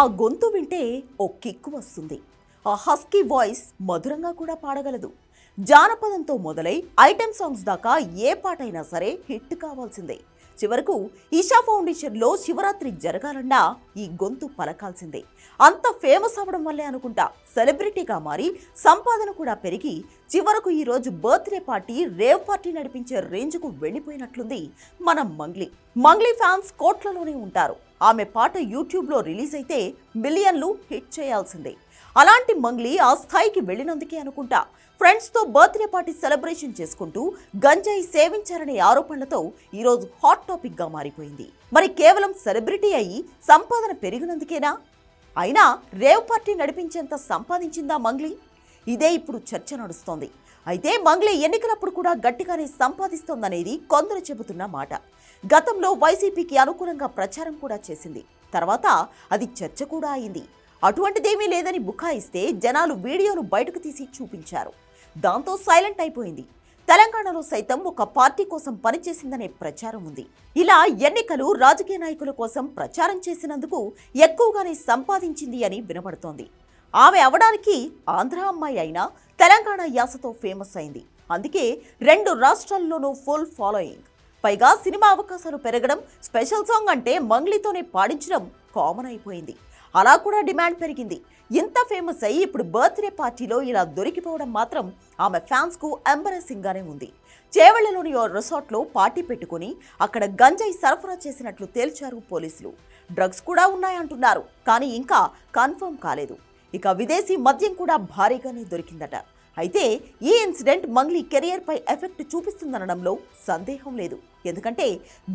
ఆ గొంతు వింటే ఓ కిక్కు వస్తుంది. ఆ హస్కీ వాయిస్ మధురంగా కూడా పాడగలదు. జానపదంతో మొదలై ఐటెం సాంగ్స్ దాకా ఏ పాటైనా సరే హిట్ కావాల్సిందే. చివరకు ఈషా ఫౌండేషన్లో శివరాత్రి జరగాలన్నా ఈ గొంతు పలకాల్సిందే. అంత ఫేమస్ అవ్వడం వల్లే అనుకుంటా సెలబ్రిటీగా మారి సంపాదన కూడా పెరిగి చివరకు ఈరోజు బర్త్డే పార్టీ, రేవ్ పార్టీ నడిపించే రేంజ్కు వెళ్ళిపోయినట్లుంది మన మంగ్లీ. మంగ్లీ ఫ్యాన్స్ కోట్లలోనే ఉంటారు. ఆమె పాట యూట్యూబ్లో రిలీజ్ అయితే మిలియన్లు హిట్ చేయాల్సిందే. అలాంటి మంగ్లీ ఆ స్థాయికి వెళ్ళినందుకే అనుకుంటా ఫ్రెండ్స్తో బర్త్డే పార్టీ సెలబ్రేషన్ చేసుకుంటూ గంజాయి సేవించారనే ఆరోపణలతో ఈరోజు హాట్ టాపిక్గా మారిపోయింది. మరి కేవలం సెలబ్రిటీ అయి సంపాదన పెరిగినందుకేనా? అయినా రేవ్ పార్టీ నడిపించేంత సంపాదించిందా మంగ్లీ? ఇదే ఇప్పుడు చర్చ నడుస్తోంది. అయితే మంగ్లీ ఎన్నికలప్పుడు కూడా గట్టిగానే సంపాదిస్తోందనేది కొందరు చెబుతున్న మాట. గతంలో వైసీపీకి అనుకూలంగా ప్రచారం కూడా చేసింది. తర్వాత అది చర్చ కూడా అయింది. అటువంటిదేమీ లేదని బుకాయిస్తే జనాలు వీడియోను బయటకు తీసి చూపించారు. దాంతో సైలెంట్ అయిపోయింది. తెలంగాణలో సైతం ఒక పార్టీ కోసం పనిచేసిందనే ప్రచారం ఉంది. ఇలా ఎన్నికలు, రాజకీయ నాయకుల కోసం ప్రచారం చేసినందుకు ఎక్కువగానే సంపాదించింది అని వినబడుతోంది. ఆమె అవడానికి ఆంధ్ర అమ్మాయి అయినా తెలంగాణ యాసతో ఫేమస్ అయింది. అందుకే 2 రాష్ట్రాల్లోనూ ఫుల్ ఫాలోయింగ్. పైగా సినిమా అవకాశాలు పెరగడం, స్పెషల్ సాంగ్ అంటే మంగ్లీతోనే పాడించడం కామన్ అయిపోయింది. అలా కూడా డిమాండ్ పెరిగింది. ఇంత ఫేమస్ అయ్యి ఇప్పుడు బర్త్డే పార్టీలో ఇలా దొరికిపోవడం మాత్రం ఆమె ఫ్యాన్స్కు ఎంబరెసింగ్ గానే ఉంది. చేవెళ్లలోని ఓ రిసార్ట్లో పార్టీ పెట్టుకుని అక్కడ గంజాయి సరఫరా చేసినట్లు తేల్చారు పోలీసులు. డ్రగ్స్ కూడా ఉన్నాయంటున్నారు, కానీ ఇంకా కన్ఫర్మ్ కాలేదు. ఇక విదేశీ మద్యం కూడా భారీగానే దొరికిందట. అయితే ఈ ఇన్సిడెంట్ మంగ్లీ కెరియర్ పై ఎఫెక్ట్ చూపిస్తుందనడంలో సందేహం లేదు. ఎందుకంటే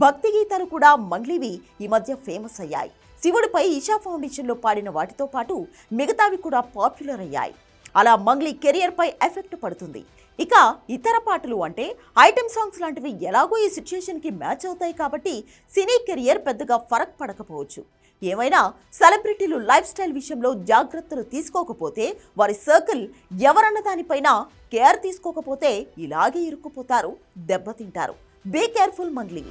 భక్తి గీతాలు కూడా మంగ్లీవి ఈ మధ్య ఫేమస్ అయ్యాయి. శివుడిపై ఈషా ఫౌండేషన్లో పాడిన వాటితో పాటు మిగతావి కూడా పాపులర్ అయ్యాయి. అలా మంగ్లీ కెరియర్ పై ఎఫెక్ట్ పడుతుంది. ఇక ఇతర పాటలు అంటే ఐటెం సాంగ్స్ లాంటివి ఎలాగో ఈ సిచ్యుయేషన్కి మ్యాచ్ అవుతాయి కాబట్టి సినీ కెరియర్ పెద్దగా ఫరక్ పడకపోవచ్చు. ఏమైనా సెలబ్రిటీలు లైఫ్ స్టైల్ విషయంలో జాగ్రత్తలు తీసుకోకపోతే, వారి సర్కిల్ ఎవరన్న దానిపైన కేర్ తీసుకోకపోతే ఇలాగే ఇరుక్కుపోతారు, దెబ్బతింటారు. Be careful Mangli.